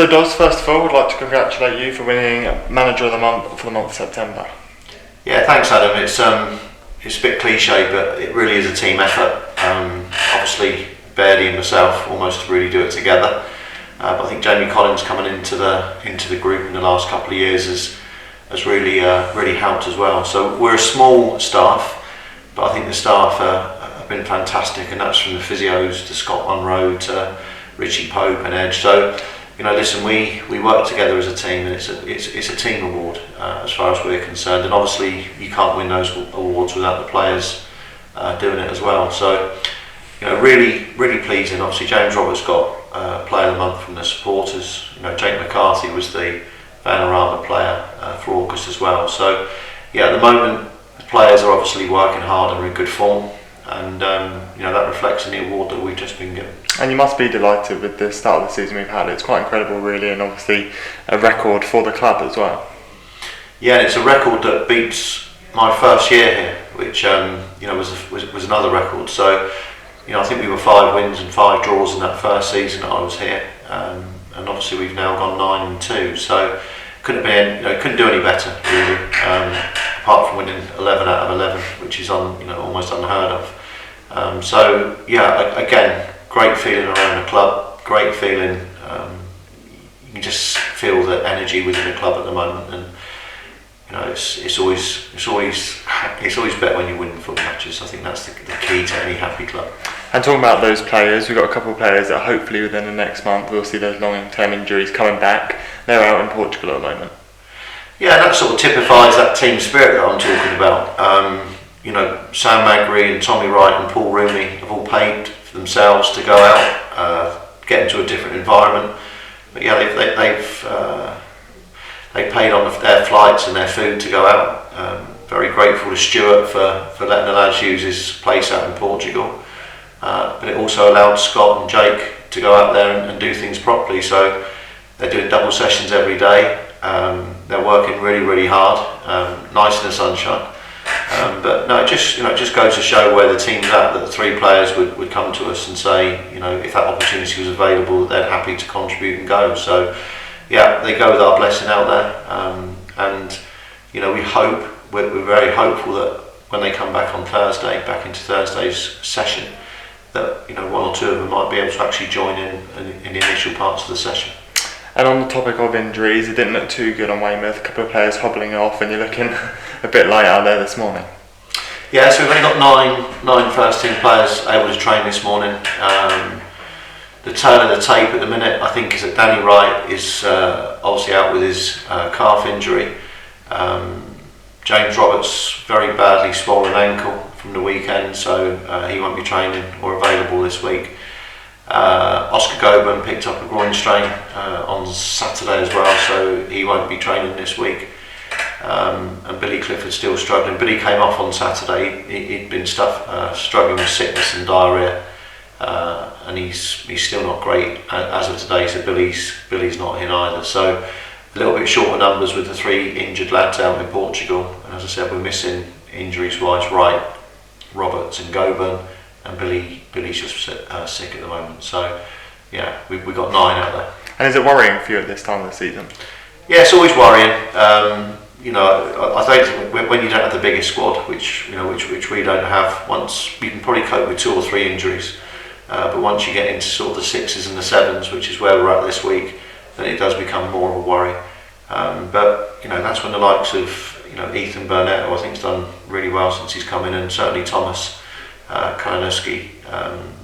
So Dos, first of all, would like to congratulate you for winning Manager of the Month for the month of September. Yeah, thanks Adam. It's a bit cliche, but it really is a team effort. Obviously, Bairdy and myself almost really do it together. But I think Jamie Collins coming into the group in the last couple of years has really helped as well. So we're a small staff, but I think the staff have been fantastic, and that's from the physios to Scott Munro to Richie Pope and Edge. So listen, we work together as a team, and it's a team award as far as we're concerned. And obviously, you can't win those awards without the players doing it as well. So really pleasing. Obviously, James Roberts got Player of the Month from the supporters. Jake McCarthy was the Vanarama player for August as well. So at the moment, the players are obviously working hard and are in good form, and that reflects in the award that we've just been given. And you must be delighted with the start of the season we've had. It's quite incredible, really, and obviously a record for the club as well. Yeah, and it's a record that beats my first year here, which was another record. So I think we were 5 wins and 5 draws in that first season that I was here, and obviously we've now gone 9-2. So couldn't do any better, really. Apart from winning 11 out of 11, which is almost unheard of. Again, great feeling around the club. Great feeling. You just feel the energy within the club at the moment, and it's always better when you win football matches. I think that's the key to any happy club. And talking about those players, we've got a couple of players that hopefully within the next month we'll see those long-term injuries coming back. They're out in Portugal at the moment. Yeah, that sort of typifies that team spirit that I'm talking about. Sam Magri and Tommy Wright and Paul Rooney have all paid for themselves to go out, get into a different environment. But they've paid on their flights and their food to go out. Very grateful to Stuart for letting the lads use his place out in Portugal. But it also allowed Scott and Jake to go out there and do things properly. So they're doing double sessions every day. They're working really hard, nice in the sunshine. But no, it just goes to show where the team's at, that the 3 players would come to us and say, if that opportunity was available, they're happy to contribute and go. So they go with our blessing out there, and we're very hopeful that when they come back on Thursday, back into Thursday's session, that 1 or 2 of them might be able to actually join in the initial parts of the session. And on the topic of injuries, it didn't look too good on Weymouth. A couple of players hobbling off, and you're looking a bit light out there this morning. Yeah, so we've only got nine first team players able to train this morning. The turn of the tape at the minute, I think, is that Danny Wright is obviously out with his calf injury. James Roberts very badly swollen ankle from the weekend, so he won't be training or available this week. Oscar Goban picked up a groin strain on Saturday as well, so he won't be training this week. And Billy Clifford's still struggling. Billy came off on Saturday. He'd been struggling with sickness and diarrhoea, and he's still not great as of today. So Billy's not in either. So a little bit short of numbers with the 3 injured lads out in Portugal. And as I said, we're missing injuries-wise Wright, Roberts and Goban, and Billy's just sick at the moment. So we've got 9 out there. And is it worrying for you at this time of the season? Yeah, it's always worrying. I think when you don't have the biggest squad, which we don't have, once you can probably cope with 2 or 3 injuries, but once you get into sort of the 6s and the 7s, which is where we're at this week, then it does become more of a worry. But that's when the likes of Ethan Burnett, who I think has done really well since he's come in, and certainly Thomas Kalinowski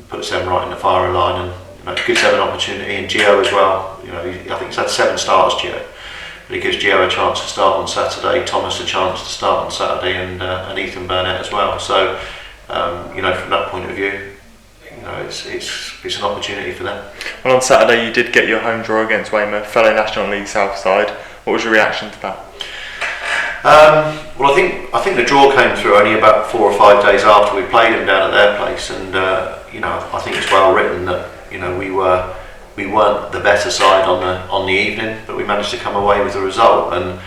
puts them right in the firing line, and gives them an opportunity, and Gio as well. I think he's had 7 starts, Gio. But it gives Gio a chance to start on Saturday, Thomas a chance to start on Saturday, and Ethan Burnett as well. So from that point of view, it's an opportunity for them. Well, on Saturday you did get your home draw against Weymouth, fellow National League South side. What was your reaction to that? Well, I think the draw came through only about 4 or 5 days after we played them down at their place, and I think it's well written that we weren't the better side on the evening, but we managed to come away with a result, and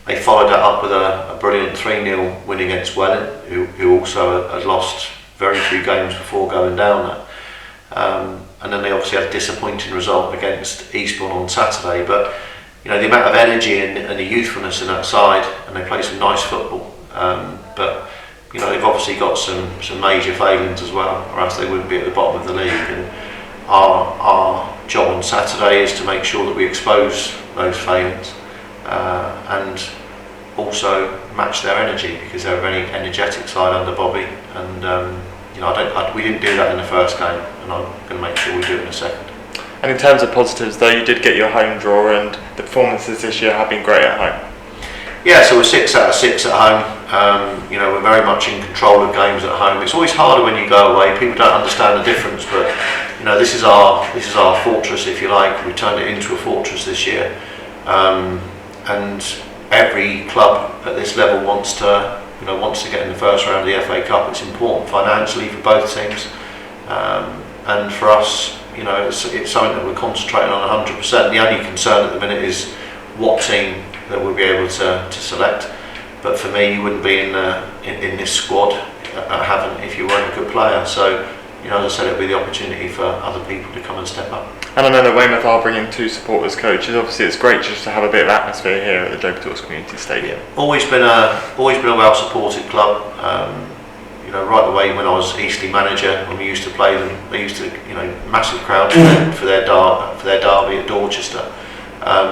they followed that up with a brilliant 3-0 win against Welling, who also had lost very few games before going down there. and then they obviously had a disappointing result against Eastbourne on Saturday. But you know, the amount of energy and the youthfulness in that side, and they play some nice football. But you know, they've obviously got some major failings as well, or else they wouldn't be at the bottom of the league. And our job on Saturday is to make sure that we expose those failings and also match their energy, because they're a very energetic side under Bobby. And you know, we didn't do that in the first game, and I'm going to make sure we do it in the second. And in terms of positives, though, you did get your home draw, and the performances this year have been great at home. Yeah, so we're 6 out of 6 at home. You know, we're very much in control of games at home. It's always harder when you go away. People don't understand the difference, but you know, this is our fortress, if you like. We turned it into a fortress this year, and every club at this level wants to get in the first round of the FA Cup. It's important financially for both teams, and for us, you know, it's something that we're concentrating on 100%. The only concern at the minute is what team that we'll be able to select. But for me, you wouldn't be in this squad at Havant if you weren't a good player. So, you know, as I said, it'll be the opportunity for other people to come and step up. And I know that Weymouth are bringing 2 supporters coaches. Obviously, it's great just to have a bit of atmosphere here at the Joe Peters Community Stadium. Always been a well supported club. You know, right away when I was Eastleigh manager, when we used to play them, they used to, you know, massive crowds for their derby at Dorchester.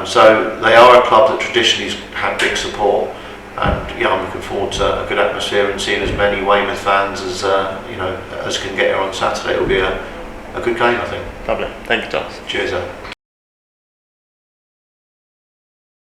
So they are a club that traditionally has had big support, and yeah, I'm looking forward to a good atmosphere and seeing as many Weymouth fans as you know, as can get here on Saturday. It'll be a good game, I think. Lovely. Thank you, Thomas. Cheers, Ed.